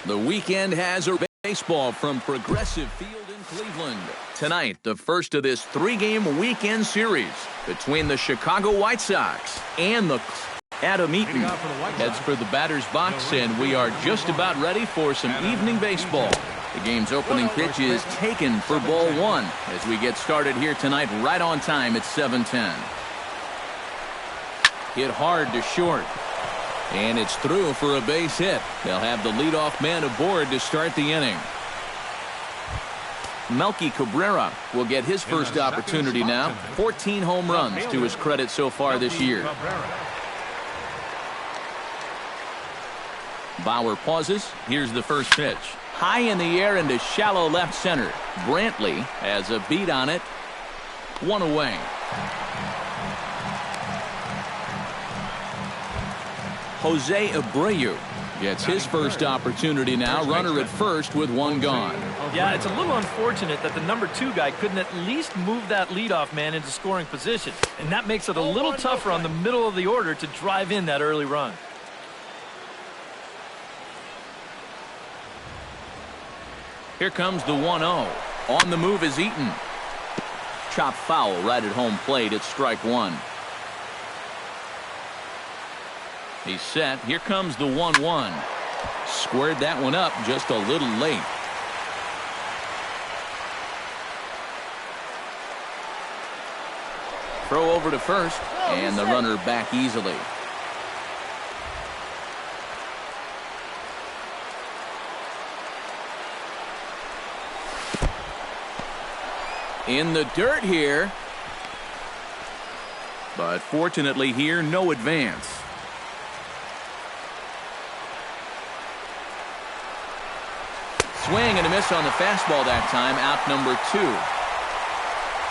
The weekend has a baseball from Progressive Field in Cleveland. Tonight, the first of this three-game weekend series between the Chicago White Sox and the Adam Eaton heads for the batter's box, and we are just about ready for some evening baseball. The game's opening pitch is taken for ball one as we get started here tonight right on time at 7:10. Hit hard to short. And it's through for a base hit. They'll have the leadoff man aboard to start the inning. Melky Cabrera will get his first opportunity now. 14 home runs to his credit so far this year. Bauer pauses. Here's the first pitch. High in the air into shallow left center. Brantley has a beat on it. One away. Jose Abreu gets his first opportunity now. Runner at first with one gone. Yeah, it's a little unfortunate that the number 2 guy couldn't at least move that leadoff man into scoring position. And that makes it a little tougher on the middle of the order to drive in that early run. Here comes the 1-0. On the move is Eaton. Chop foul right at home plate. It's strike one. He's set. Here comes the 1-1. Squared that one up just a little late. Throw over to first, and the runner back easily. In the dirt here. But fortunately here, no advance. Swing and a miss on the fastball that time. Out number 2.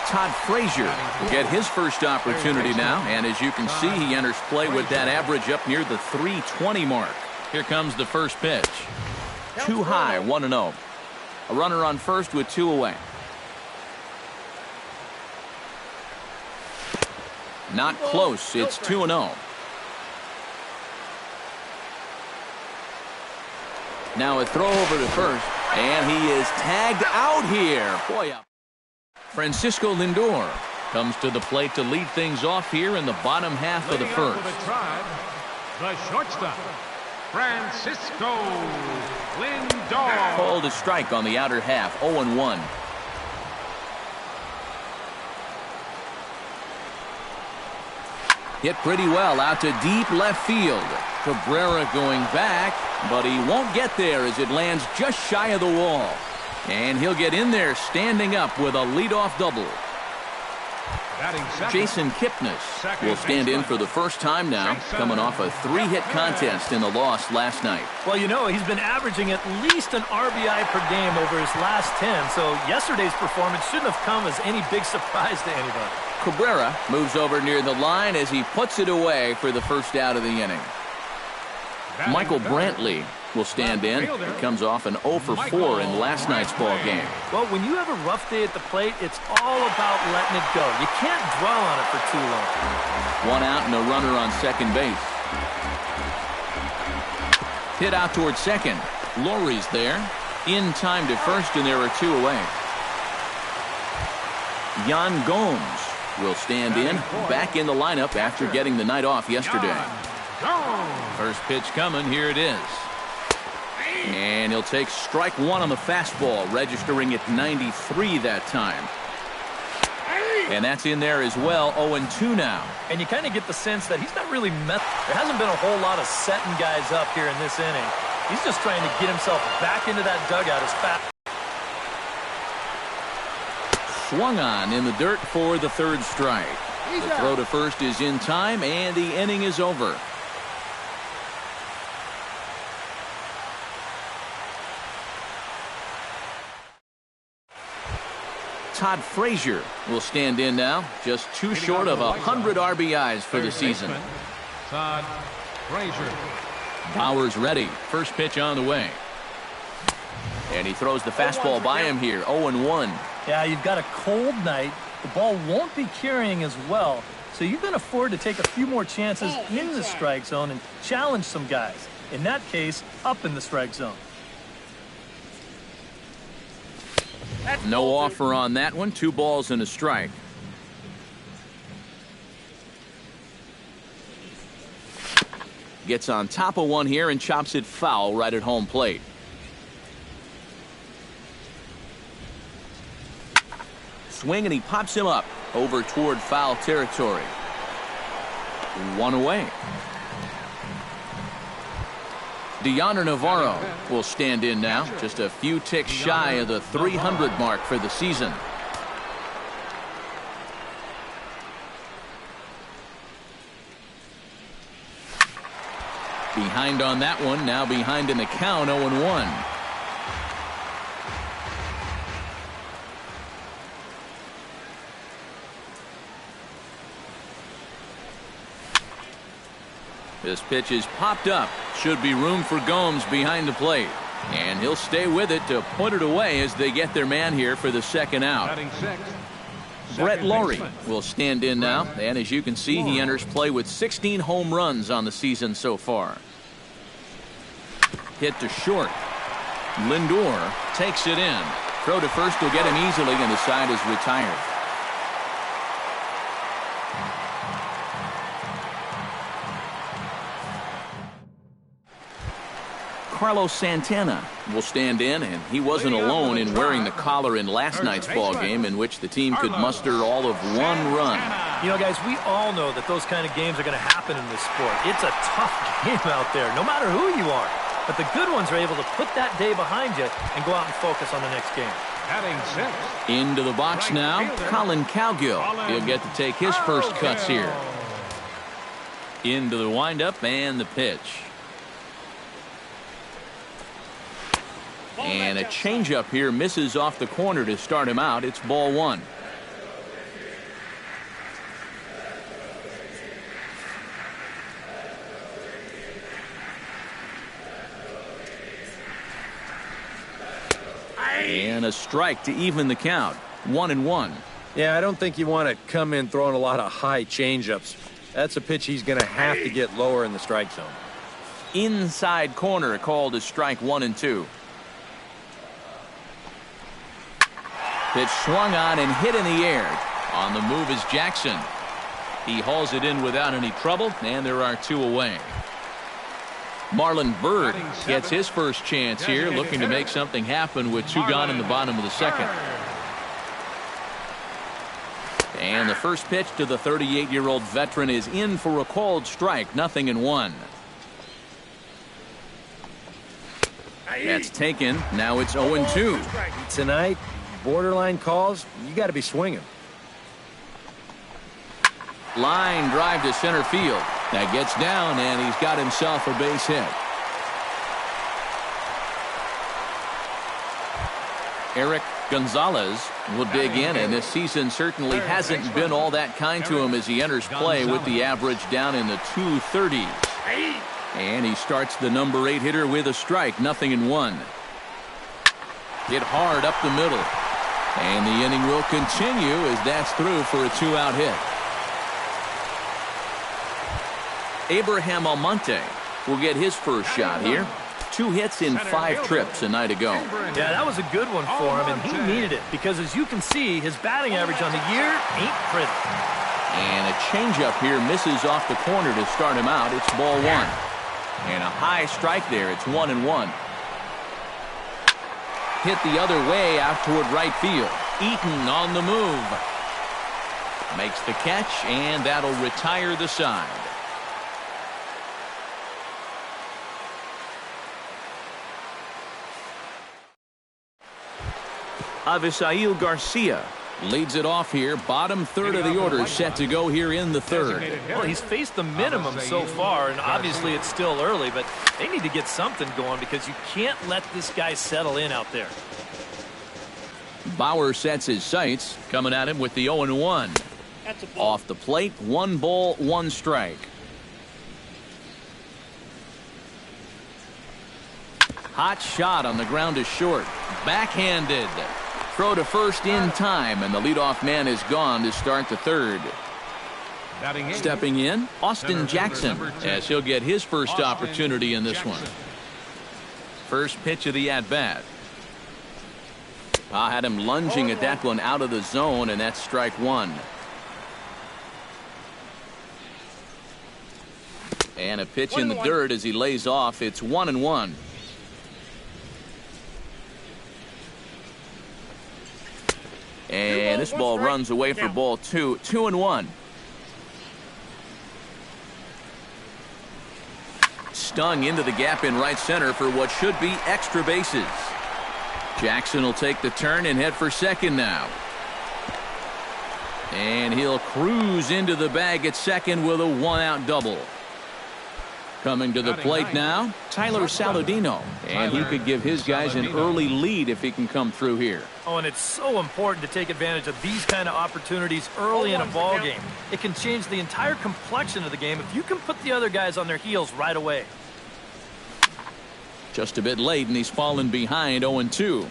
Todd Frazier will get his first opportunity now. And as you can see, he enters play with that average up near the 320 mark. Here comes the first pitch. Too high, 1-0. A runner on first with 2 away. Not close. It's 2-0. Now a throw over to first. And he is tagged out here. Boy, Francisco Lindor comes to the plate to lead things off here in the bottom half of the first. The shortstop, Francisco Lindor. Called a strike on the outer half. 0-1. Hit pretty well out to deep left field. Cabrera going back, but he won't get there as it lands just shy of the wall. And he'll get in there standing up with a leadoff double. Jason Kipnis will stand in for the first time now, coming off a 3-hit contest in the loss last night. Well, you know, he's been averaging at least an RBI per game over his last 10, so yesterday's performance shouldn't have come as any big surprise to anybody. Cabrera moves over near the line as he puts it away for the first out of the inning. Michael Brantley will stand in. He comes off an 0 for 4 in last night's ball game. Well, when you have a rough day at the plate, it's all about letting it go. You can't dwell on it for too long. One out and a runner on second base. Hit out towards second. Lowry's there. In time to first, and there are 2 away. Yan Gomes will stand in, back in the lineup after getting the night off yesterday. First pitch coming. Here it is. And he'll take strike one on the fastball, registering at 93 that time. And that's in there as well. 0-2 now. And you kind of get the sense that he's not really there hasn't been a whole lot of setting guys up here in this inning. He's just trying to get himself back into that dugout as fast. Swung on in the dirt for the third strike. The throw to first is in time, and the inning is over. Todd Frazier will stand in now, just 2 short of 100 RBIs for the season. Todd Frazier. Bauer's ready. First pitch on the way. And he throws the fastball by him here. 0-1. Yeah, you've got a cold night. The ball won't be carrying as well, so you can afford to take a few more chances in the strike zone and challenge some guys. In that case, up in the strike zone. No offer on that one. 2 balls and a strike. Gets on top of one here and chops it foul right at home plate. Swing, and he pops him up over toward foul territory. 1 away. Deoner Navarro will stand in now, just a few ticks shy of the 300 mark for the season. Behind on that one, now behind in the count, 0-1. This pitch is popped up. Should be room for Gomes behind the plate. And he'll stay with it to put it away as they get their man here for the second out. Brett Laurie will stand in now. And as you can see, he enters play with 16 home runs on the season so far. Hit to short. Lindor takes it in. Throw to first will get him easily, and the side is retired. Carlos Santana will stand in, and he wasn't alone in wearing the collar in last night's ball game, in which the team could muster all of 1 run. You know, guys, we all know that those kind of games are going to happen in this sport. It's a tough game out there, no matter who you are. But the good ones are able to put that day behind you and go out and focus on the next game. Into the box now, Colin Cowgill. He'll get to take his first cuts here. Into the windup and the pitch. And a changeup here misses off the corner to start him out. It's ball 1. And a strike to even the count. 1-1. Yeah, I don't think you want to come in throwing a lot of high changeups. That's a pitch he's going to have to get lower in the strike zone. Inside corner called as strike 1 and 2. Pitch swung on and hit in the air. On the move is Jackson. He hauls it in without any trouble, and there are 2 away. Marlon Byrd gets his first chance here, looking to make something happen with 2 gone in the bottom of the second. And the first pitch to the 38-year-old veteran is in for a called strike, 0-1. That's taken. Now it's 0-2. Tonight, borderline calls, you got to be swinging. Line drive to center field. That gets down, and he's got himself a base hit. Eric Gonzalez will dig in, and this season certainly hasn't been all that kind to him as he enters play with the average down in the 230s. And he starts the number 8 hitter with a strike, 0-1. Hit hard up the middle. And the inning will continue as that's through for a 2-out hit. Abraham Almonte will get his first shot here. 2 hits in 5 trips a night ago. Yeah, that was a good one for him, and he needed it because, as you can see, his batting average on the year ain't pretty. And a changeup here misses off the corner to start him out. It's ball 1. And a high strike there. It's 1-1. Hit the other way out toward right field. Eaton on the move. Makes the catch, and that'll retire the side. Avisail Garcia leads it off here. Bottom third of the order set to go here in the third. Well, he's faced the minimum so far, and obviously it's still early, but they need to get something going because you can't let this guy settle in out there. Bauer sets his sights, coming at him with the 0-1. Off the plate, 1 ball, 1 strike. Hot shot on the ground is short. Backhanded. Throw to first in time, and the leadoff man is gone to start the third. Stepping in, Austin Jackson, as he'll get his first opportunity in this one. First pitch of the at-bat. I had him lunging at that one out of the zone, and that's strike one. And a pitch in the dirt as he lays off. It's 1-1. And this ball runs away for ball two. 2-1. Stung into the gap in right center for what should be extra bases. Jackson will take the turn and head for second now. And he'll cruise into the bag at second with a one-out double. Coming to the plate now, Tyler Saladino. And he could give his guys an early lead if he can come through here. Oh, and it's so important to take advantage of these kind of opportunities early in a ball game. It can change the entire complexion of the game if you can put the other guys on their heels right away. Just a bit late, and he's fallen behind 0-2.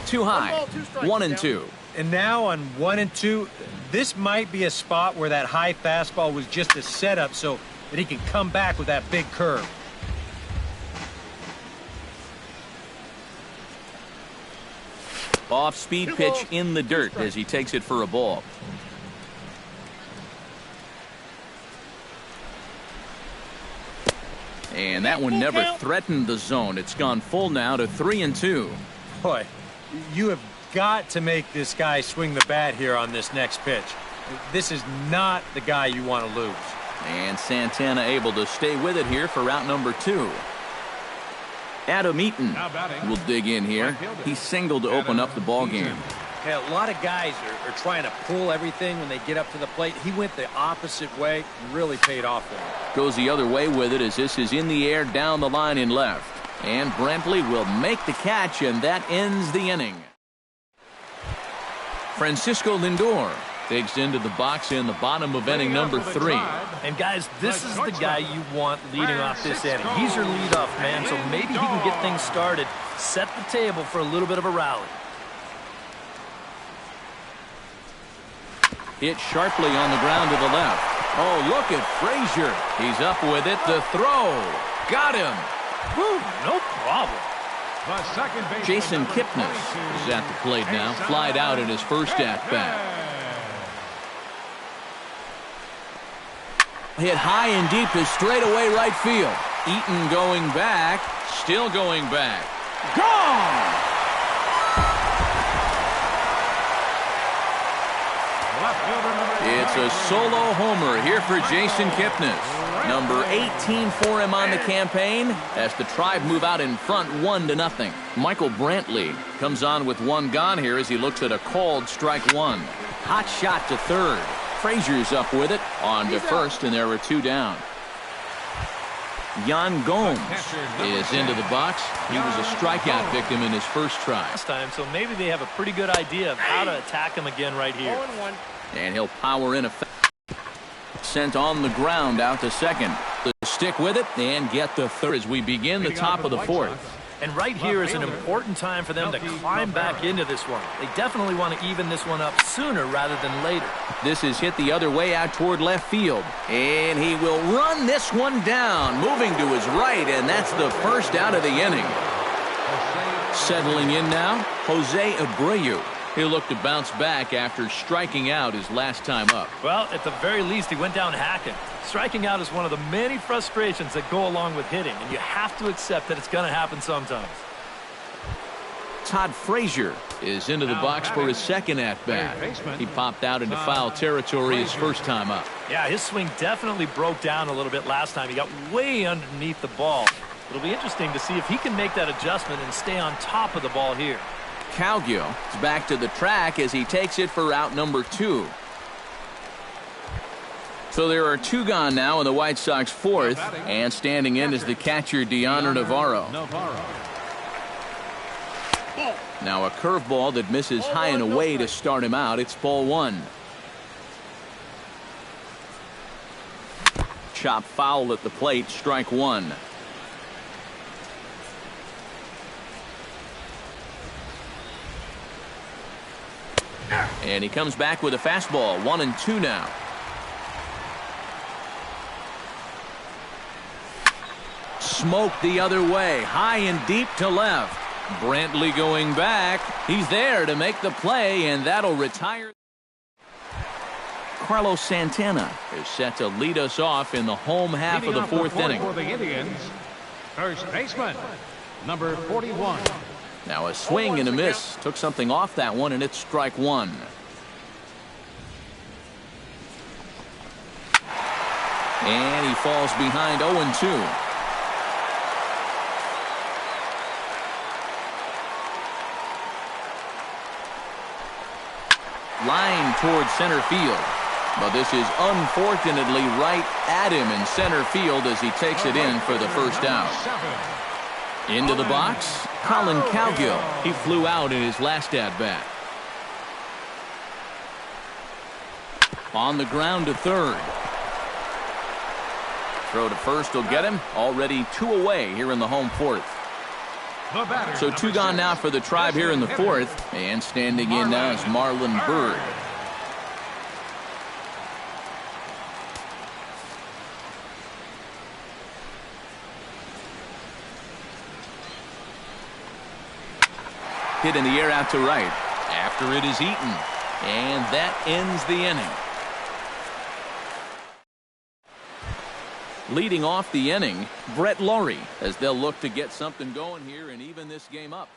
Too high. 1-2. And now on 1-2, this might be a spot where that high fastball was just a setup so that he can come back with that big curve. Off-speed pitch in the dirt as he takes it for a ball. And that one never threatened the zone. It's gone full now to 3-2. Boy, you have got to make this guy swing the bat here on this next pitch. This is not the guy you want to lose. And Santana able to stay with it here for route number 2. Adam Eaton will dig in here. He singled to open up the ball game. Yeah, a lot of guys are trying to pull everything when they get up to the plate. He went the opposite way and really paid off for him. Goes the other way with it as this is in the air down the line in left. And Brantley will make the catch, and that ends the inning. Francisco Lindor digs into the box in the bottom of inning number 3. And guys, this is the guy you want leading off this inning. He's your leadoff man, so maybe he can get things started, set the table for a little bit of a rally. Hit sharply on the ground to the left. Oh, look at Frazier. He's up with it. The throw. Got him. Woo, no problem. Jason Kipnis is at the plate now. Flied out in his first at-bat. Hit high and deep to straightaway right field. Eaton going back. Still going back. Gone! It's a solo homer here for Jason Kipnis. Number 18 for him on the campaign as the Tribe move out in front 1-0. Michael Brantley comes on with one gone here as he looks at a called strike one. Hot shot to third. Frazier's up with it on to first, and there are 2 down. Yan Gomes is into the box. He was a strikeout victim in his first try. Last time, so maybe they have a pretty good idea of how to attack him again right here. And he'll power in a sent on the ground out to second. Stick with it and get the third as we begin the top of the 4th. And right here is an important time for them to climb back into this one. They definitely want to even this one up sooner rather than later. This is hit the other way out toward left field. And he will run this one down, moving to his right, and that's the first out of the inning. Settling in now, Jose Abreu. He'll look to bounce back after striking out his last time up. Well, at the very least, he went down hacking. Striking out is one of the many frustrations that go along with hitting, and you have to accept that it's going to happen sometimes. Todd Frazier is into the box for his second at-bat. He popped out into foul territory his first time up. Yeah, his swing definitely broke down a little bit last time. He got way underneath the ball. It'll be interesting to see if he can make that adjustment and stay on top of the ball here. Calgill is back to the track as he takes it for route number 2. So there are 2 gone now in the White Sox 4th, and standing in is the catcher Deoner Navarro. Now a curveball that misses high and away to start him out. It's ball 1. Chop foul at the plate, strike 1. And he comes back with a fastball, 1-2 now. smoked the other way, high and deep to left. Brantley going back. He's there to make the play, and that'll retire. Carlos Santana is set to lead us off in the home half of the fourth inning. For the Indians, first baseman, number 41. Now a swing and a miss. Took something off that one, and it's strike one. And he falls behind 0-2. Line towards center field. But this is unfortunately right at him in center field as he takes it in for the first out. Into the box, Colin Cowgill. He flew out in his last at-bat. On the ground to third. Throw to first will get him. Already 2 away here in the home fourth. So 2 gone now for the Tribe here in the fourth. And standing in now is Marlon Byrd. Hit in the air out to right. After it is eaten. And that ends the inning. Leading off the inning, Brett Laurie, as they'll look to get something going here and even this game up.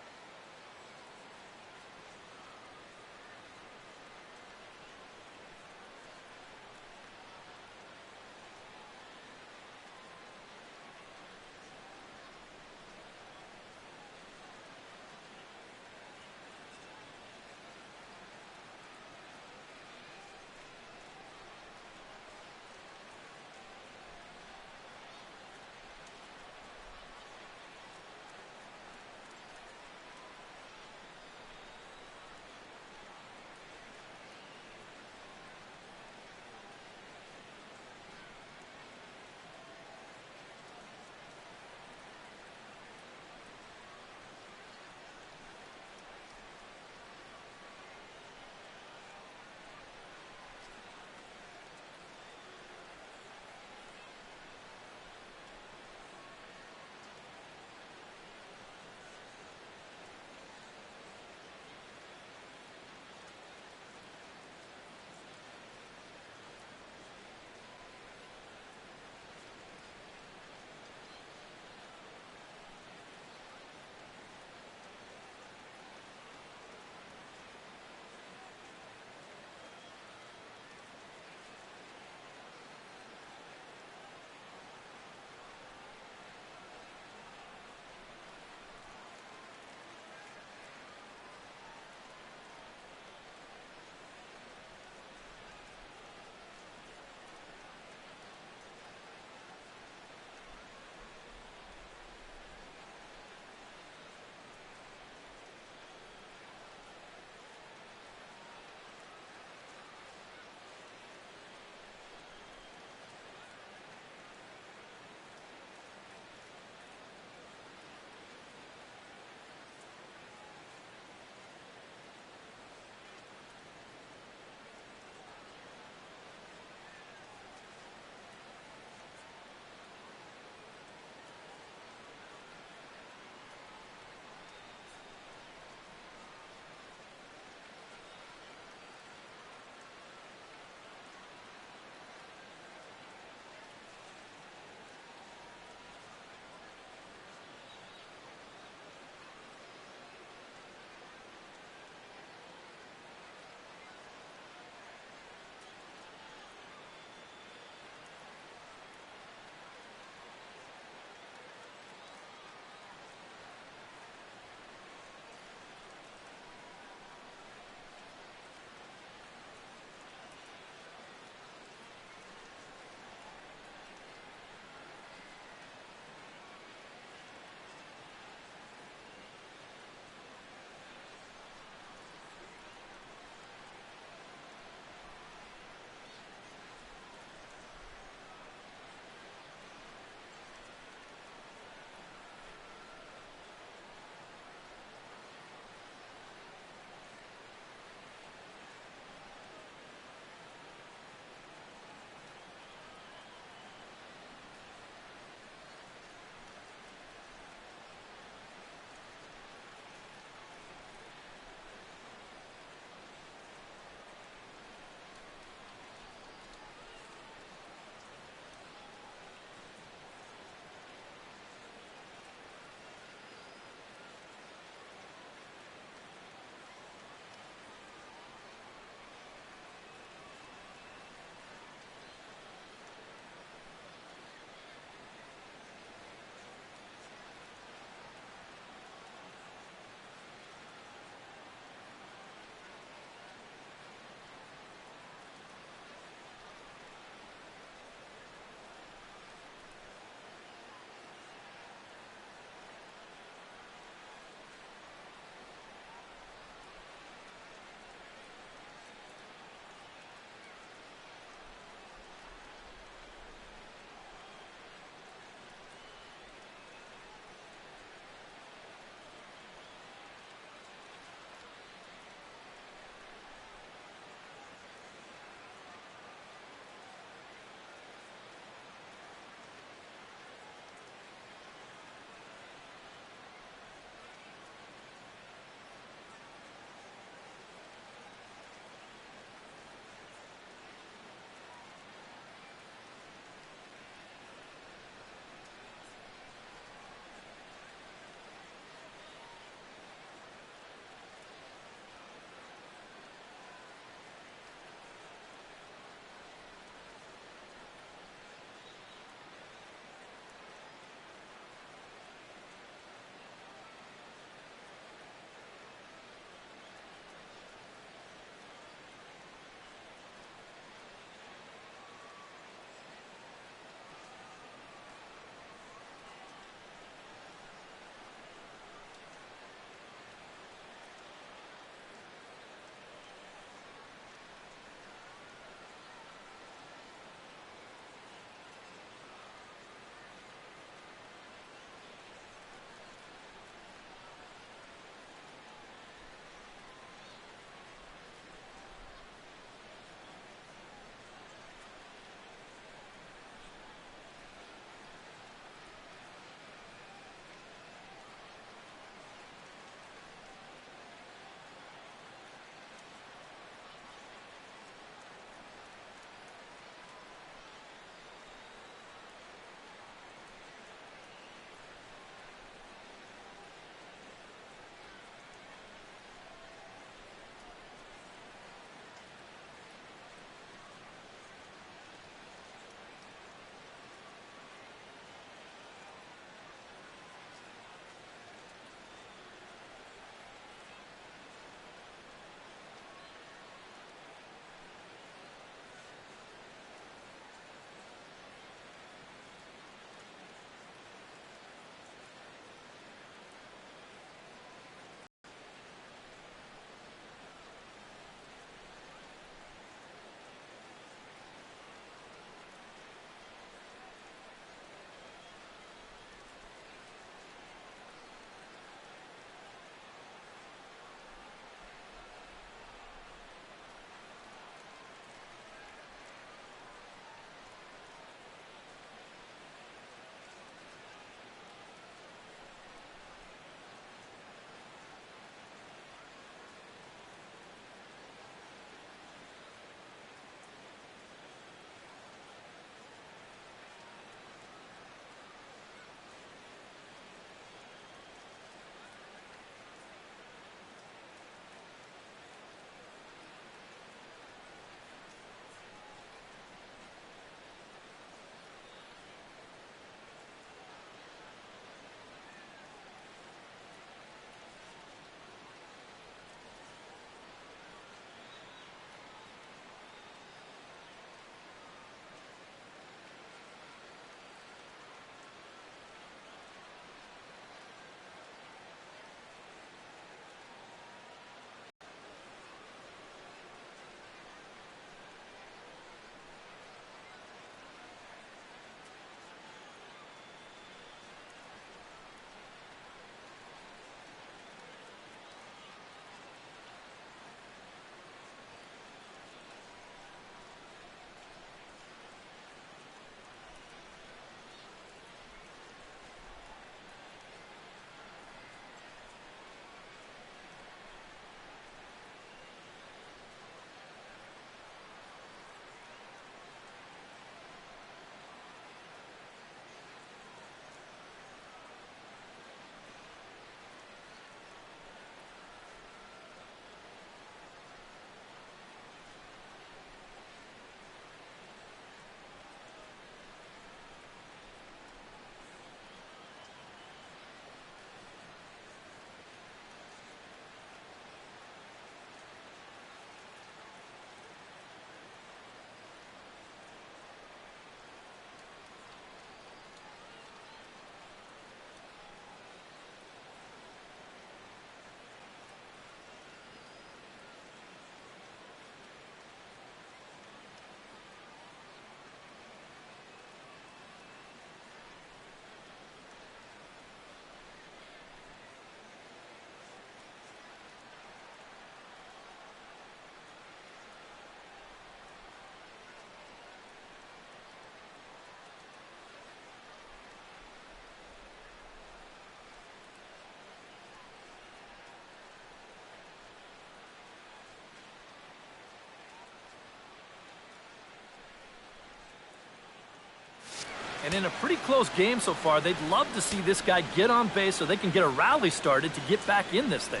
And in a pretty close game so far, they'd love to see this guy get on base so they can get a rally started to get back in this thing.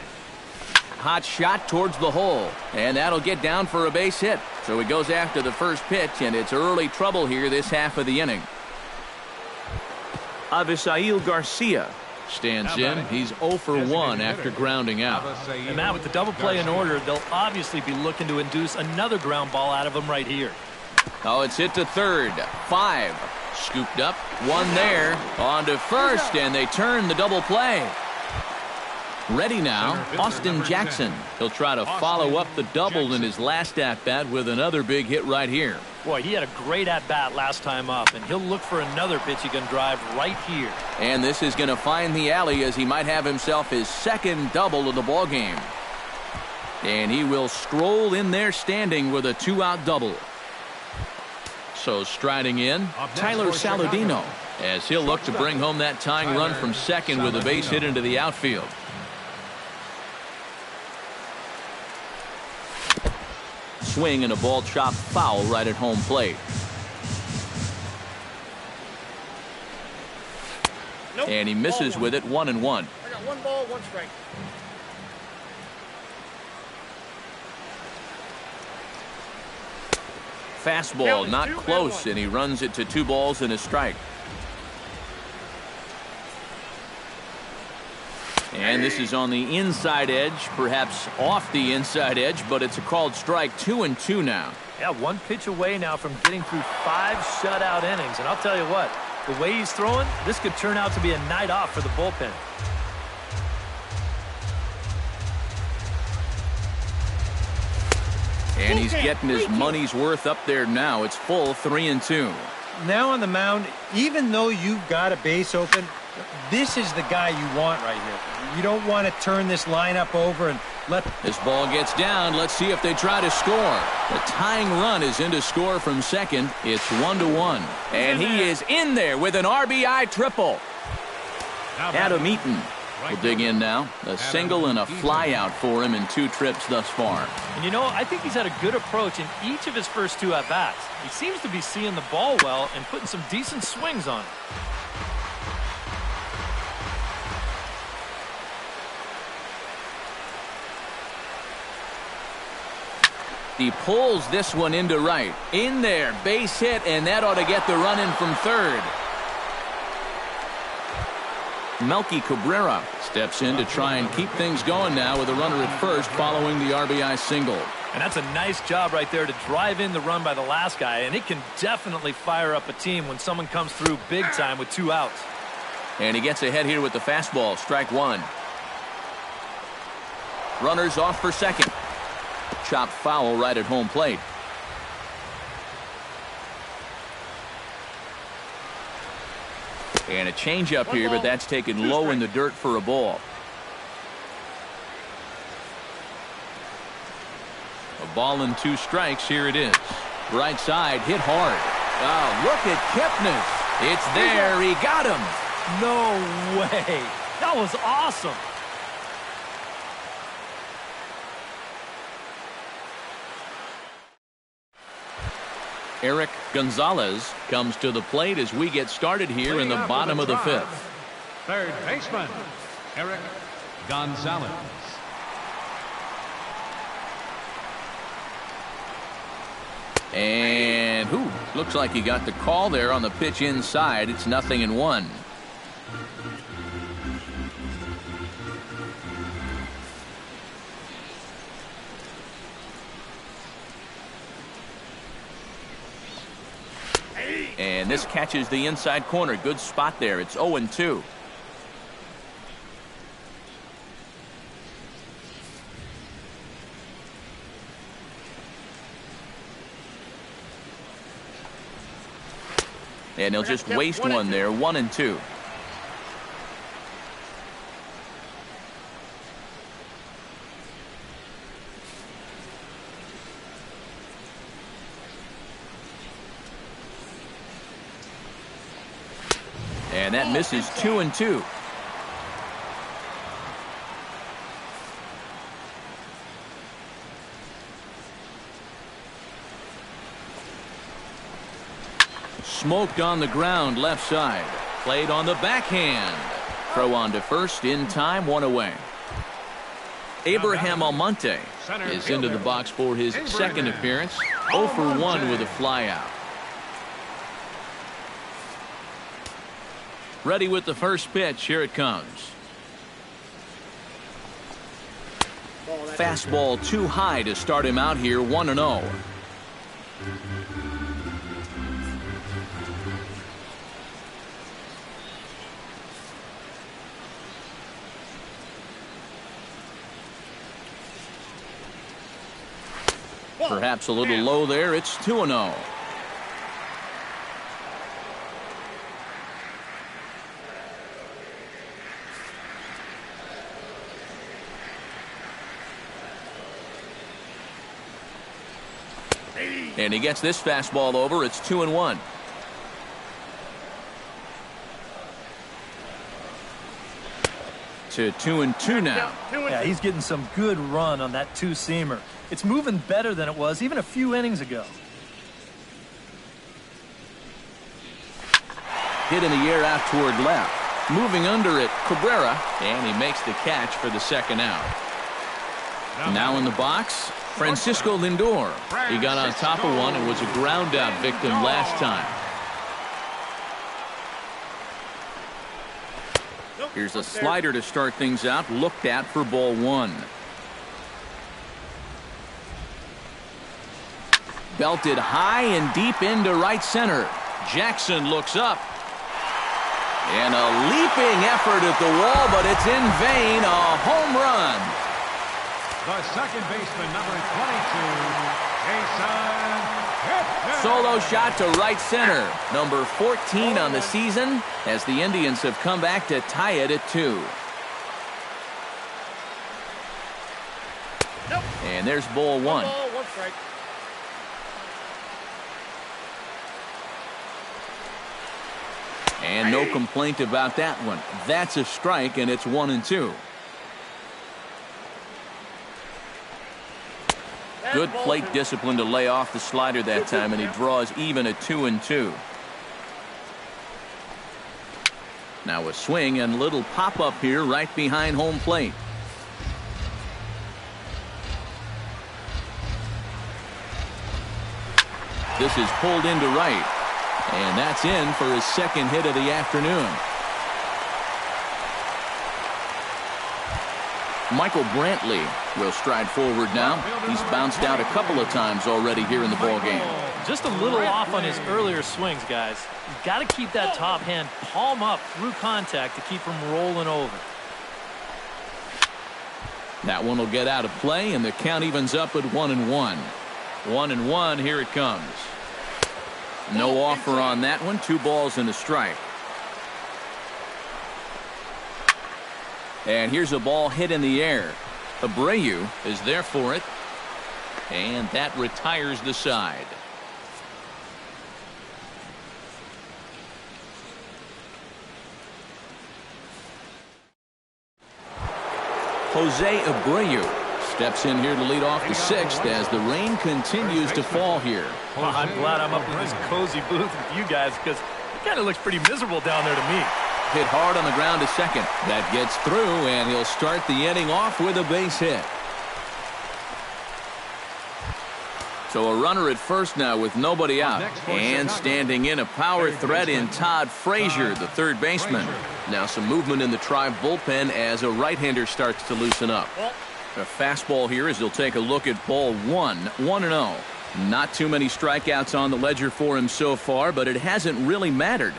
Hot shot towards the hole, and that'll get down for a base hit. So he goes after the first pitch, and it's early trouble here this half of the inning. Avisail Garcia stands in. He's 0 for 1 after grounding out. And Matt, with the double play in order, they'll obviously be looking to induce another ground ball out of him right here. Oh, it's hit to third. 5. Scooped up. 1 there. On to first, and they turn the double play. Ready now, Austin Jackson. He'll try to follow up the double in his last at-bat with another big hit right here. Boy, he had a great at-bat last time up, and he'll look for another pitch he can drive right here. And this is going to find the alley as he might have himself his second double of the ballgame. And he will stroll in there standing with a 2-out double. So striding in, Tyler Saladino, as he'll look to bring home that tying run from second with a base hit into the outfield. Swing and a ball chopped foul right at home plate. Nope. And he misses with it. 1-1. I got 1 ball, 1 strike. Fastball not close, and he runs it to 2 balls and a strike. And this is on the inside edge, perhaps off the inside edge, but it's a called strike. 2-2 now. Yeah, 1 pitch away now from getting through 5 shutout innings. And I'll tell you what, the way he's throwing, this could turn out to be a night off for the bullpen. And he's getting his money's worth up there now. It's full 3-2. Now on the mound, even though you've got a base open, this is the guy you want right here. You don't want to turn this lineup over and let... This ball gets down. Let's see if they try to score. The tying run is in to score from second. It's 1-1. And he is in there with an RBI triple. Adam Eaton will dig in now. A single and a fly out for him in 2 trips thus far. And you know, I think he's had a good approach in each of his first 2 at-bats. He seems to be seeing the ball well and putting some decent swings on it. He pulls this one into right. In there, base hit, and that ought to get the run in from third. Melky Cabrera steps in to try and keep things going now with a runner at first following the RBI single. And that's a nice job right there to drive in the run by the last guy, and it can definitely fire up a team when someone comes through big time with 2 outs. And he gets ahead here with the fastball, strike 1. Runners off for second. Chopped foul right at home plate. And a changeup here, but that's taken low in the dirt for a ball. A ball and 2 strikes. Here it is. Right side, hit hard. Oh, look at Kipnis. It's there. He got him. No way. That was awesome. Eric Gonzalez comes to the plate as we get started here in the bottom of the 5th. Third baseman, Eric Gonzalez. And looks like he got the call there on the pitch inside. It's 0-1. And this catches the inside corner. Good spot there. It's 0-2. And he'll just waste one there. 1-2. And that misses 2-2. Smoked on the ground left side. Played on the backhand. Throw on to first in time, one away. Abraham Almonte is into the box for his second appearance. 0 for 1 with a flyout. Ready with the first pitch. Here it comes. Fastball too high to start him out here, 1-0. Perhaps a little low there. It's 2-0. And he gets this fastball over. It's 2-1. To 2-2 now. Yeah, he's getting some good run on that two-seamer. It's moving better than it was even a few innings ago. Hit in the air out toward left. Moving under it, Cabrera, and he makes the catch for the second out. Now in the box, Francisco Lindor. He got on top of one and was a ground-out victim last time. Here's a slider to start things out, looked at for ball one. Belted high and deep into right center. Jackson looks up. And a leaping effort at the wall, but it's in vain. A home run. The second baseman, number 22, Jason. Solo shot to right center. Number 14 on the season as the Indians have come back to tie it at 2. And there's ball one. One strike. And no complaint about that one. That's a strike, and it's 1-2. Good plate discipline to lay off the slider that time, and he draws even at 2-2. Now a swing and little pop-up here right behind home plate. This is pulled into right. And that's in for his second hit of the afternoon. Michael Brantley will stride forward now. He's bounced out a couple of times already here in the ballgame. Just a little off on his earlier swings, guys. You've got to keep that top hand palm up through contact to keep him rolling over. That one will get out of play, and the count evens up at 1-1. 1-1, here it comes. No offer on that one. 2 balls and a strike. And here's a ball hit in the air. Abreu is there for it. And that retires the side. Jose Abreu steps in here to lead off the 6th as the rain continues to fall here. Well, I'm glad I'm up in this cozy booth with you guys because it kind of looks pretty miserable down there to me. Hit hard on the ground to second. That gets through, and he'll start the inning off with a base hit. So a runner at first now with nobody out. And standing in a power threat in Todd Frazier, the third baseman. Now some movement in the Tribe bullpen as a right-hander starts to loosen up. A fastball here as he'll take a look at ball one. 1-0. Not too many strikeouts on the ledger for him so far, but it hasn't really mattered.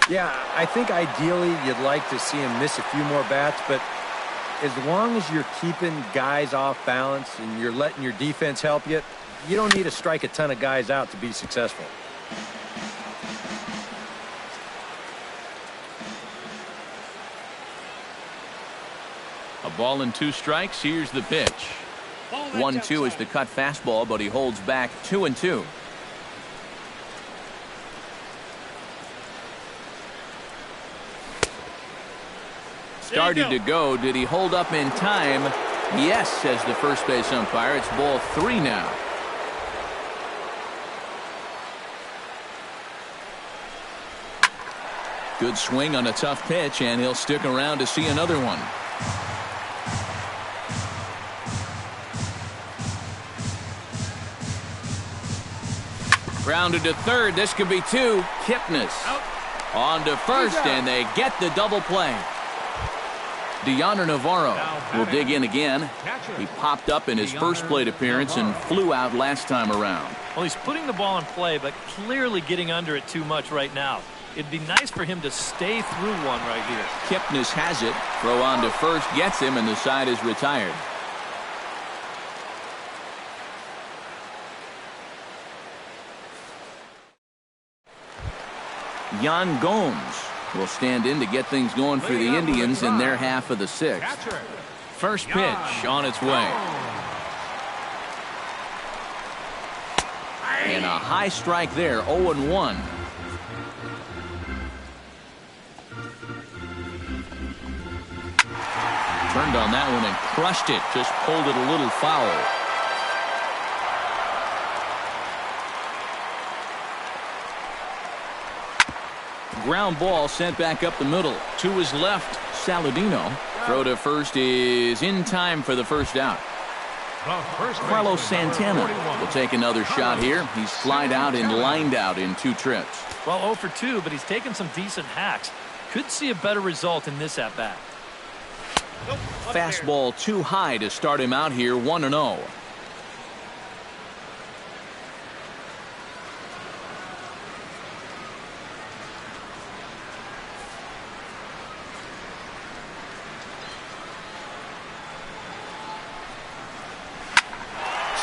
Yeah, I think ideally you'd like to see him miss a few more bats, but as long as you're keeping guys off balance and you're letting your defense help you, you don't need to strike a ton of guys out to be successful. A ball and 2 strikes. Here's the pitch. 1-2 is the cut fastball, but he holds back 2-2. Started to go. Did he hold up in time? Yes, says the first base umpire. It's ball 3 now. Good swing on a tough pitch, and he'll stick around to see another one. Grounded to third. This could be two. Kipnis on to first, and they get the double play. Deoner Navarro will dig in again. He popped up in his first plate appearance and flew out last time around. Well, he's putting the ball in play, but clearly getting under it too much right now. It'd be nice for him to stay through one right here. Kipnis has it. Throw on to first gets him, and the side is retired. Yan Gomes will stand in to get things going for the Indians in their half of the sixth. First pitch on its way. And a high strike there, 0-1. Turned on that one and crushed it. Just pulled it a little foul. Ground ball sent back up the middle. To his left, Saladino. Throw to first is in time for the first out. Carlos Santana will take another shot here. He's flied out and lined out in 2 trips. Well, 0 for 2, but he's taken some decent hacks. Could see a better result in this at-bat. Fastball too high to start him out here, 1-0.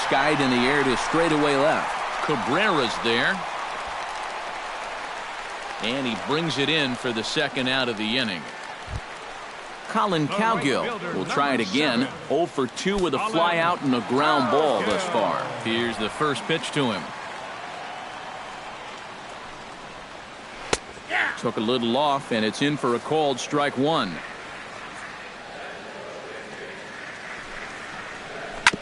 Skied in the air to straightaway left. Cabrera's there. And he brings it in for the second out of the inning. Colin Cowgill will try it again. 0 for 2 with a fly out and a ground ball thus far. Here's the first pitch to him. Took a little off, and it's in for a called strike 1.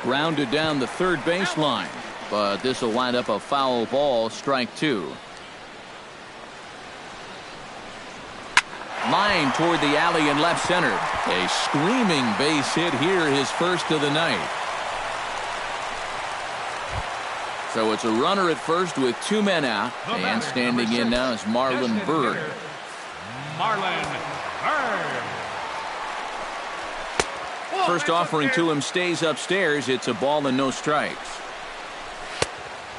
Grounded down the third baseline, but this will wind up a foul ball, strike 2. Line toward the alley in left center. A screaming base hit here, his first of the night. So it's a runner at first with 2 men out, and standing in now is Marlon Byrd. First offering to him stays upstairs. It's a ball and no strikes.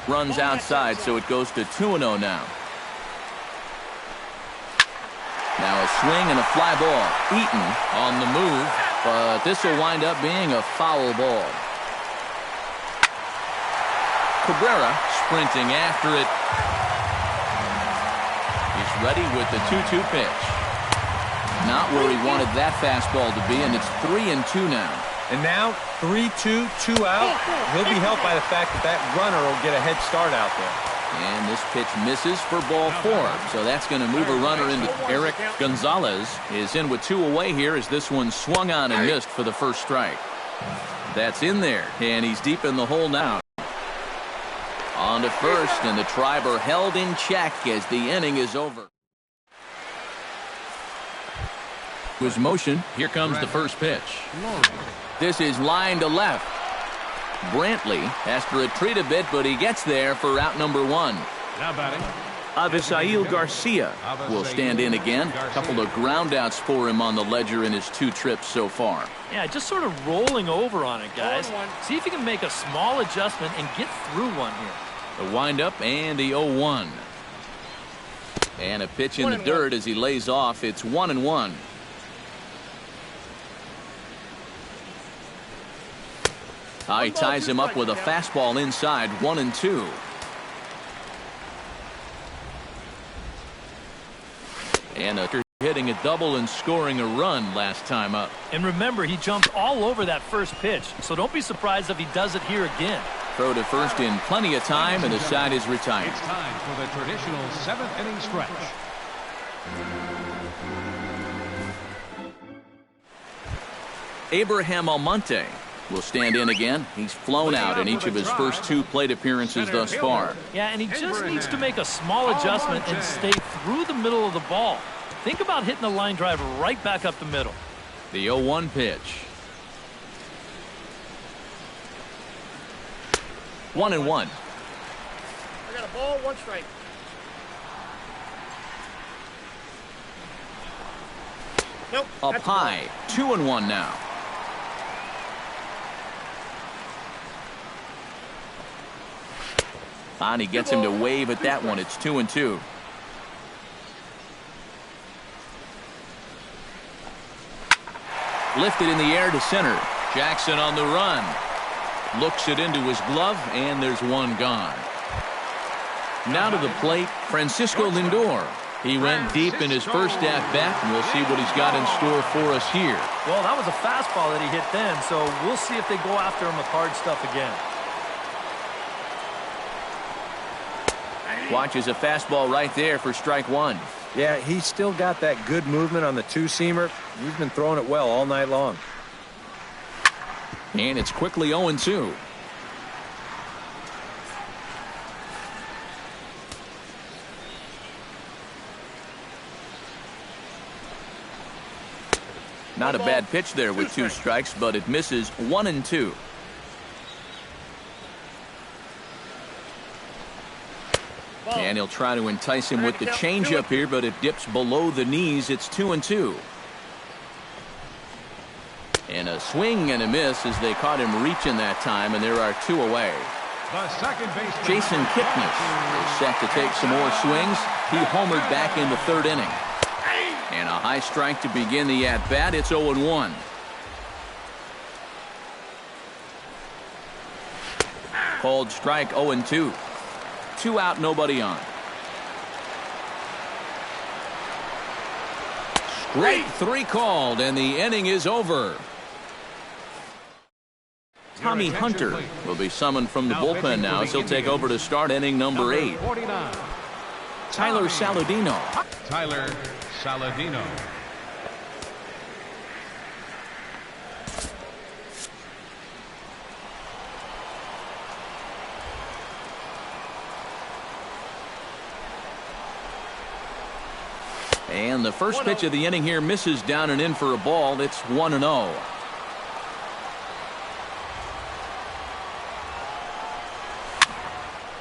Runs outside, so it goes to 2-0 now. Now a swing and a fly ball. Eaton on the move, but this will wind up being a foul ball. Cabrera sprinting after it. He's ready with the 2-2 pitch. Not where he wanted that fastball to be, and it's 3-2 now. And now 3-2, 2 out. He'll be helped by the fact that that runner will get a head start out there. And this pitch misses for ball 4. So that's going to move a runner into Eric Gonzalez. Is in with 2 away here as this one swung on and missed for the first strike. That's in there, and he's deep in the hole now. On to first, and the Triber held in check as the inning is over. His motion. Here comes the first pitch. This is line to left. Brantley has to retreat a bit, but he gets there for out number 1. Now batting, Avisail Garcia will stand in again. A couple of groundouts for him on the ledger in his 2 trips so far. Yeah, just sort of rolling over on it, guys. See if you can make a small adjustment and get through one here. The windup and the 0-1. And a pitch in the dirt as he lays off. It's 1-1. He ties him up with a fastball inside, 1-2. And hitting a double and scoring a run last time up. And remember, he jumped all over that first pitch, so don't be surprised if he does it here again. Throw to first in plenty of time, and the side is retired. it's time for the traditional 7th inning stretch. Abraham Almonte will stand in again. He's flown out in each of his first 2 plate appearances thus far. Yeah, and he just needs to make a small adjustment and stay through the middle of the ball. Think about hitting the line drive right back up the middle. The 0-1 pitch. 1-1. I got a ball, one strike. Nope. Up that's high. 2-1 now. And he gets him to wave at that one. It's 2-2. Lifted in the air to center. Jackson on the run. Looks it into his glove, and there's one gone. Now to the plate, Francisco Lindor. He went deep in his first at-bat, and we'll see what he's got in store for us here. Well, that was a fastball that he hit then, so we'll see if they go after him with hard stuff again. Watches a fastball right there for strike one. Yeah, he's still got that good movement on the two-seamer. He's been throwing it well all night long. And it's quickly 0-2. Not a bad pitch there with 2 strikes, but it misses 1-2. And he'll try to entice him with the changeup here, but it dips below the knees. It's 2-2. And a swing and a miss as they caught him reaching that time, and there are 2 away. The second baseman, Jason Kipnis is set to take some more swings. He homered back in the 3rd inning. And a high strike to begin the at-bat. It's 0-1. Called strike 0-2. 2 out, nobody on. Strike 3 called, and the inning is over. Tommy Hunter will be summoned from the bullpen now as he'll take over to start inning number 8. 49. Tyler Saladino. Tyler Saladino. And the first pitch of the inning here misses down and in for a ball. It's 1-0.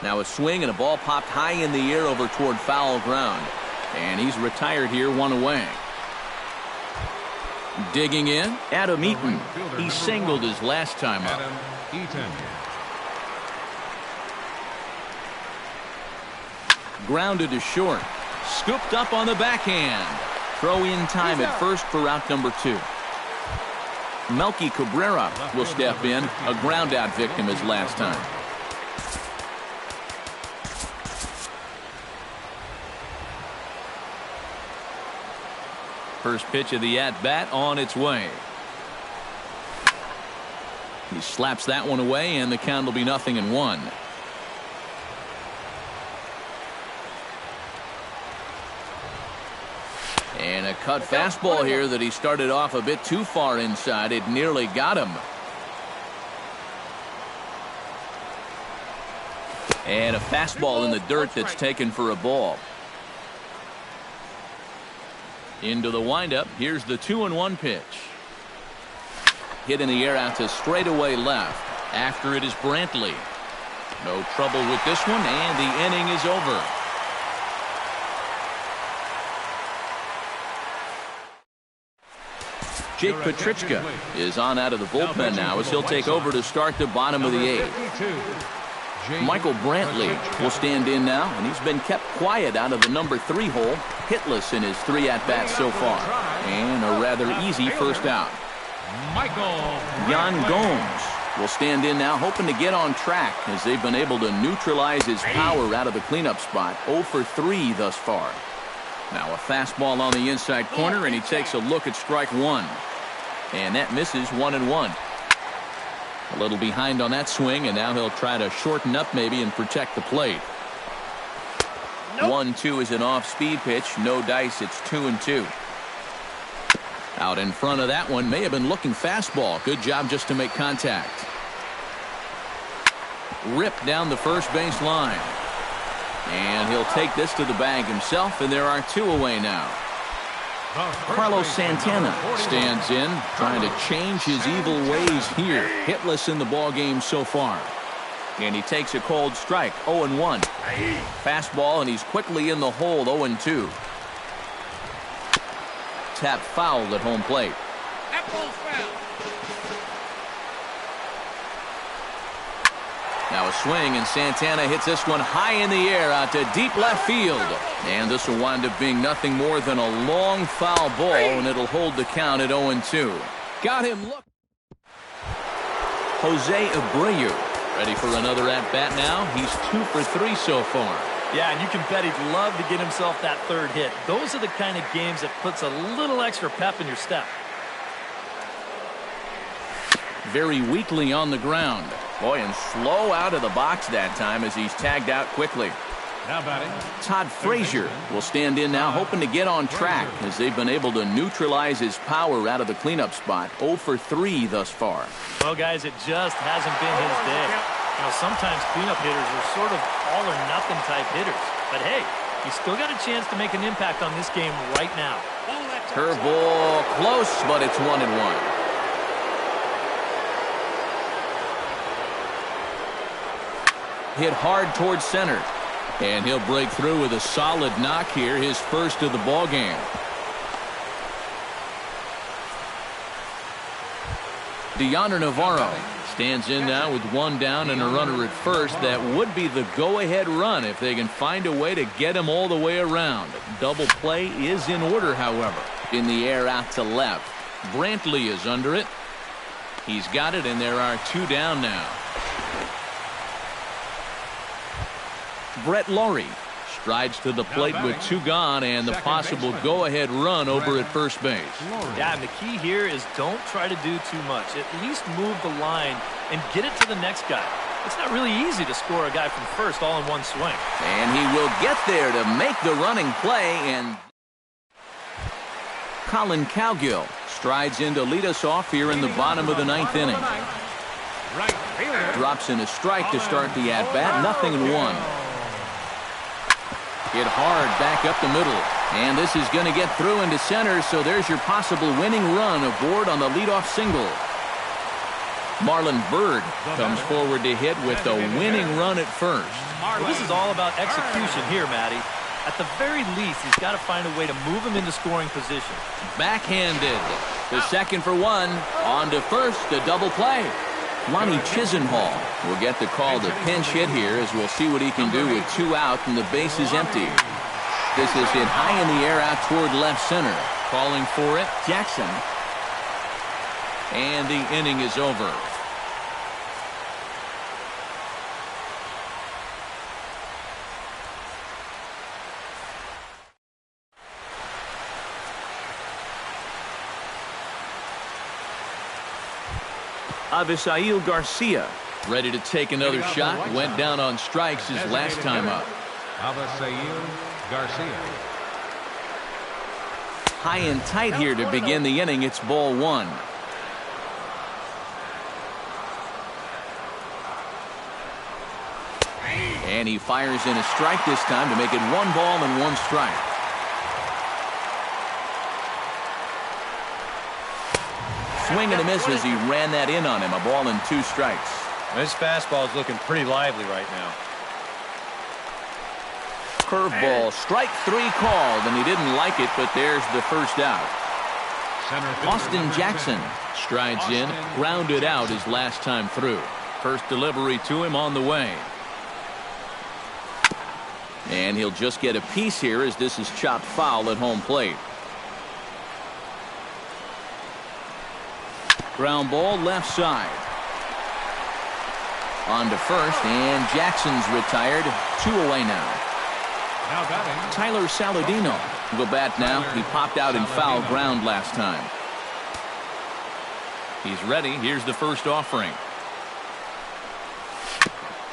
Now a swing and a ball popped high in the air over toward foul ground. And he's retired here, 1 away. Digging in, Adam Eaton. He singled his last time up. Adam Eaton. Grounded to short. Scooped up on the backhand. Throw in time at first for out number 2. Melky Cabrera will step in. A ground out victim his last time. First pitch of the at-bat on its way. He slaps that one away, and the count will be 0-1. And a cut fastball here that he started off a bit too far inside. It nearly got him. And a fastball in the dirt that's taken for a ball. Into the windup. Here's the 2-1 pitch. Hit in the air out to straightaway left. After it is Brantley. No trouble with this one, and the inning is over. Jake Petrichka is on out of the bullpen now as he'll take over to start the bottom of the 8th. Michael Brantley will stand in now, and he's been kept quiet out of the number 3 hole, hitless in his 3 at-bats so far. And a rather easy first out. Yan Gomes will stand in now, hoping to get on track as they've been able to neutralize his power out of the cleanup spot. 0 for 3 thus far. Now a fastball on the inside corner, and he takes a look at strike 1. And that misses 1-1. A little behind on that swing, and now he'll try to shorten up maybe and protect the plate. 1-2 is an off-speed pitch. No dice. It's 2-2. Out in front of that one. May have been looking fastball. Good job just to make contact. Ripped down the first base line. And he'll take this to the bag himself, and there are 2 away now. Carlos Santana stands in, trying to change his evil ways here. Hitless in the ball game so far. And he takes a cold strike, 0-1. Fastball, and he's quickly in the hole, 0-2. Tap foul at home plate. That ball's foul. Now a swing, and Santana hits this one high in the air out to deep left field. And this will wind up being nothing more than a long foul ball, and it'll hold the count at 0-2. Got him look. Jose Abreu ready for another at-bat now. He's 2 for 3 so far. Yeah, and you can bet he'd love to get himself that third hit. Those are the kind of games that puts a little extra pep in your step. Very weakly on the ground. Boy, and slow out of the box that time as he's tagged out quickly. Now batting, Todd Frazier will stand in now, hoping to get on track as they've been able to neutralize his power out of the cleanup spot. 0 for 3 thus far. Well, guys, it just hasn't been his day. You know, sometimes cleanup hitters are sort of all-or-nothing type hitters. But, hey, he's still got a chance to make an impact on this game right now. Curveball close, but it's 1-1. Hit hard towards center. And he'll break through with a solid knock here, his first of the ball game. Deoner Navarro stands in now with 1 down and a runner at first. That would be the go-ahead run if they can find a way to get him all the way around. Double play is in order, however. In the air out to left. Brantley is under it. He's got it, and there are 2 down now. Brett Laurie strides to the plate with 2 gone and the possible go-ahead run over at first base. Yeah, and the key here is don't try to do too much. At least move the line and get it to the next guy. It's not really easy to score a guy from first all in one swing. And he will get there to make the running play, and Colin Cowgill strides in to lead us off here in the bottom of the 9th inning. Drops in a strike to start the at-bat, 0-1. Hit hard back up the middle. And this is going to get through into center, so there's your possible winning run aboard on the leadoff single. Marlon Byrd comes forward to hit with the winning run at first. Well, this is all about execution here, Matty. At the very least, he's got to find a way to move him into scoring position. Backhanded. The second for 1. On to first, a double play. Lonnie Chisenhall will get the call to pinch hit here as we'll see what he can do with 2 out and the base is empty. This is hit high in the air out toward left center. Calling for it, Jackson. And the inning is over. Avisail Garcia ready to take another shot. Went down on strikes his last time up. Avisail Garcia. High and tight here to begin the inning. It's ball 1. And he fires in a strike this time to make it 1 ball and 1 strike. Swing and a miss as he ran that in on him. A ball and 2 strikes. This fastball is looking pretty lively right now. Curveball, strike 3 called, and he didn't like it, but there's the first out. Austin Jackson strides in, grounded out his last time through. First delivery to him on the way. And he'll just get a piece here as this is chopped foul at home plate. Ground ball left side. On to first, and Jackson's retired. 2 away now. Tyler Saladino will bat now. He popped out in foul ground last time. He's ready. Here's the first offering.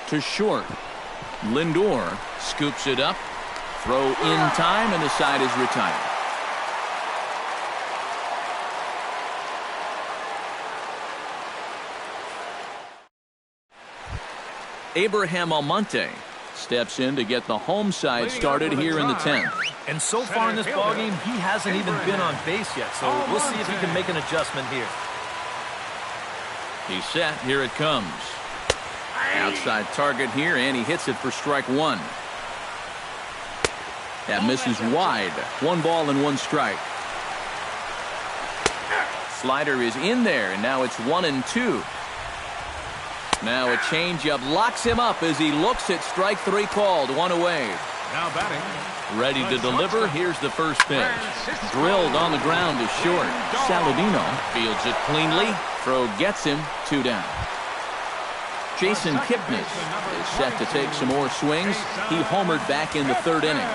To short. Lindor scoops it up. Throw in time, and the side is retired. Abraham Almonte steps in to get the home side started here in the 10th. And so far in this ballgame, he hasn't even been on base yet, so we'll see if he can make an adjustment here. He's set. Here it comes. Outside target here, and he hits it for strike one. That misses wide. 1 ball and 1 strike. Slider is in there, and now it's 1-2. Now a changeup locks him up as he looks at strike 3 called. 1 away. Now batting. Ready to deliver. Here's the first pitch. Drilled on the ground is short. Saladino fields it cleanly. Throw gets him. 2 down. Jason Kipnis is set to take some more swings. He homered back in the 3rd inning.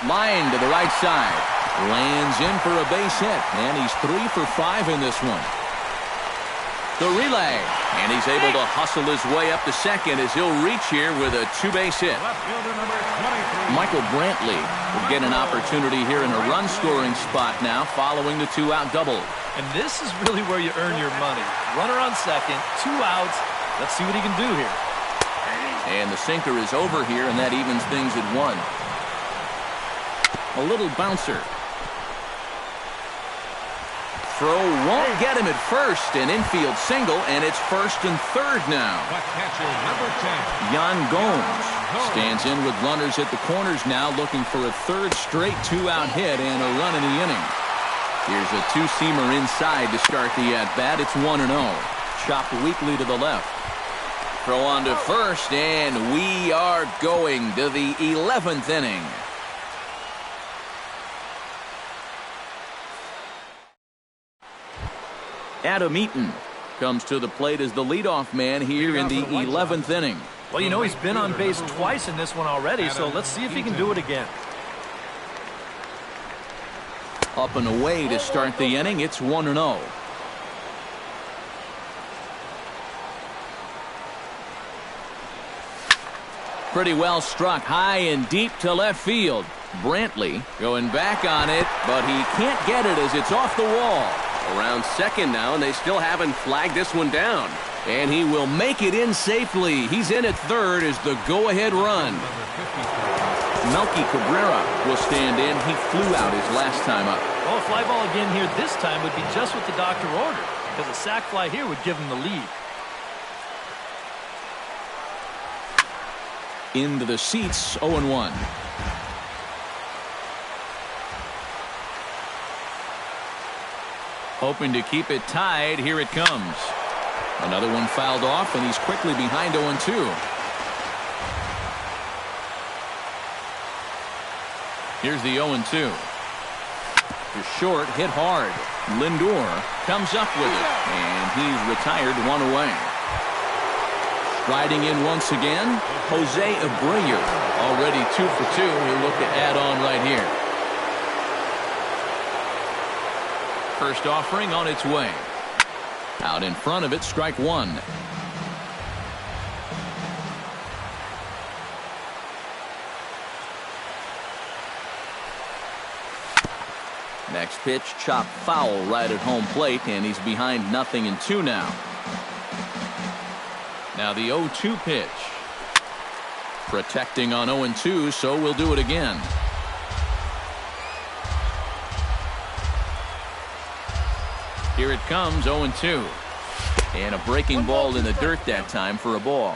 Line to the right side. Lands in for a base hit, and he's 3 for 5 in this one. The relay, and he's able to hustle his way up to second as he'll reach here with a 2-base hit. Michael Brantley will get an opportunity here in a run-scoring spot now following the 2-out double. And this is really where you earn your money. Runner on second, 2 outs. Let's see what he can do here. And the sinker is over here, and that evens things at 1. A little bouncer. Throw won't get him at first. An infield single, and it's 1st and 3rd now. Catcher number 10. Jan Gomes stands in with runners at the corners now, looking for a 3rd straight 2-out hit and a run in the inning. Here's a 2-seamer inside to start the at-bat. It's 1-0. Chopped weakly to the left. Throw on to first, and we are going to the 11th inning. Adam Eaton comes to the plate as the leadoff man here in the 11th inning. Well, you know, he's been on base twice in this one already, so let's see if he can do it again. Up and away to start the inning. It's 1-0. Pretty well struck high and deep to left field. Brantley going back on it, but he can't get it as it's off the wall. Around second now, and they still haven't flagged this one down. And he will make it in safely. He's in at 3rd as the go-ahead run. Melky Cabrera will stand in. He flew out his last time up. Well, a fly ball again here this time would be just what the doctor ordered, because a sac fly here would give him the lead. Into the seats, 0-1. Hoping to keep it tied. Here it comes. Another one fouled off, and he's quickly behind 0-2. Here's the 0-2. To short, hit hard. Lindor comes up with it, and he's retired 1 away. Striding in once again, Jose Abreu. Already 2 for 2. He'll look to add on right here. First offering on its way. Out in front of it, strike 1. Next pitch, chopped foul right at home plate, and he's behind 0-2 now. Now the 0-2 pitch. Protecting on 0-2, so we'll do it again. Here it comes, 0-2. And a breaking ball in the dirt that time for a ball.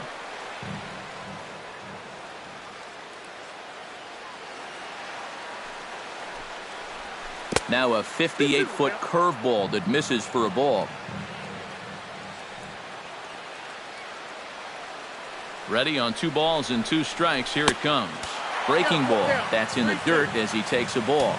Now a 58-foot curveball that misses for a ball. Ready on 2 balls and 2 strikes. Here it comes. Breaking ball. That's in the dirt as he takes a ball.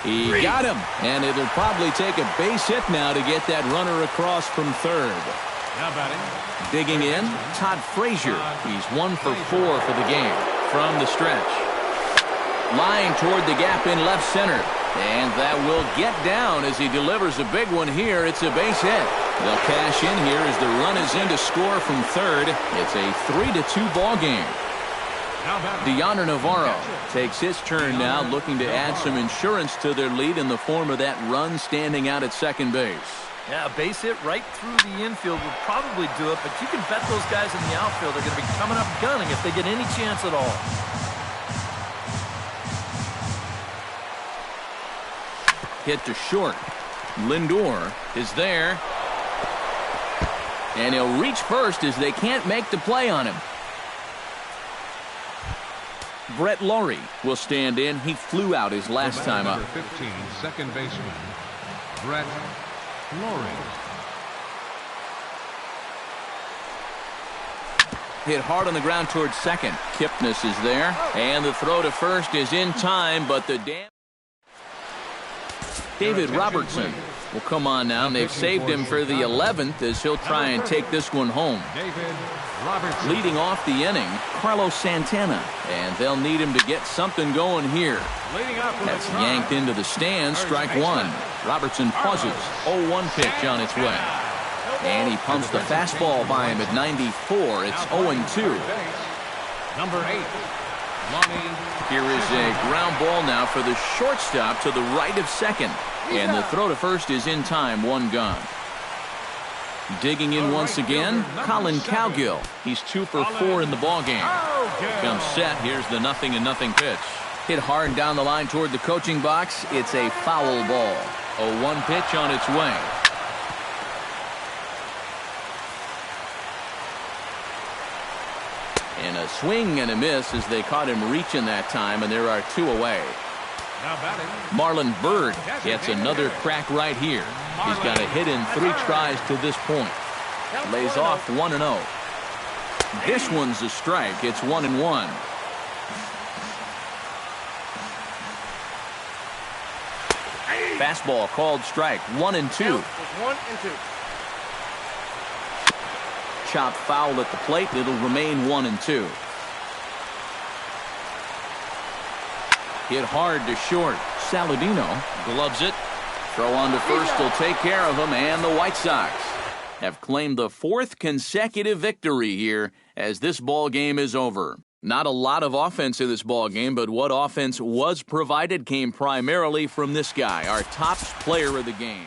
He got him, and it'll probably take a base hit now to get that runner across from 3rd. Now batting. Digging in, Todd Frazier. He's 1 for 4 for the game. From the stretch. Line toward the gap in left center. And that will get down as he delivers a big one here. It's a base hit. They'll cash in here as the run is in to score from 3rd. It's a 3-2 ball game. Deoner Navarro takes his turn now, looking to add some insurance to their lead in the form of that run standing out at second base. Yeah, a base hit right through the infield would probably do it, but you can bet those guys in the outfield are going to be coming up gunning if they get any chance at all. Hit to short. Lindor is there. And he'll reach first as they can't make the play on him. Brett Laurie will stand in. He flew out his last time up. Number 15, second baseman, Brett Laurie. Hit hard on the ground towards second. Kipnis is there. And the throw to first is in time, but the David Robertson will come on now, and they've saved him for the 11th as he'll try and take this one home. David Robertson. Leading off the inning, Carlos Santana, and they'll need him to get something going here. That's yanked into the stands, strike one. Robertson pauses, 0-1 pitch on its way. And he pumps the fastball by him at 94. It's 0-2. Number 8, Lonnie. Here is a ground ball now for the shortstop to the right of second. And the throw to first is in time, one gone. Digging in once again, Colin Cowgill. He's 2 for 4 in the ballgame. Comes set. Here's the 0-0 pitch. Hit hard down the line toward the coaching box. It's a foul ball. 0-1 pitch on its way. And a swing and a miss as they caught him reaching that time, and there are 2 away. Marlon Byrd gets another crack right here. He's got a hit in 3 tries to this point. Lays off 1-0. This one's a strike. It's 1-1. Fastball called strike. 1-2. 1-2. Chop foul at the plate. It'll remain 1-2. Hit hard to short. Saladino gloves it. Throw on to first will take care of him, and the White Sox have claimed the 4th consecutive victory here as this ball game is over. Not a lot of offense in this ball game, but what offense was provided came primarily from this guy, our top player of the game.